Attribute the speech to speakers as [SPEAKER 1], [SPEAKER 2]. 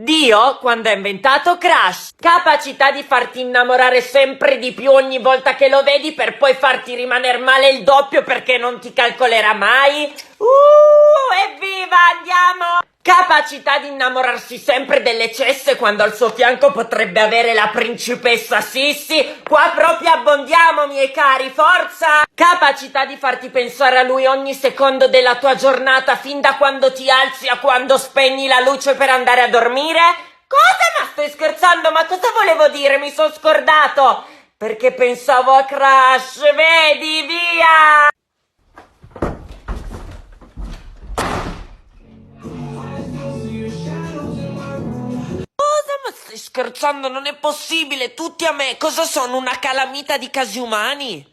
[SPEAKER 1] Dio, quando ha inventato Crush, capacità di farti innamorare sempre di più ogni volta che lo vedi per poi farti rimanere male il doppio perché non ti calcolerà mai. Evviva, andiamo! Capacità di innamorarsi sempre delle cesse quando al suo fianco potrebbe avere la principessa Sissi. Qua proprio abbondiamo, miei cari, forza! Capacità di farti pensare a lui ogni secondo della tua giornata, fin da quando ti alzi a quando spegni la luce per andare a dormire. Cosa? Ma stai scherzando? Ma cosa volevo dire? Mi sono scordato! Perché pensavo a Crush, vedi, via! Ma stai scherzando? Non è possibile, tutti a me. Cosa sono, una calamita di casi umani?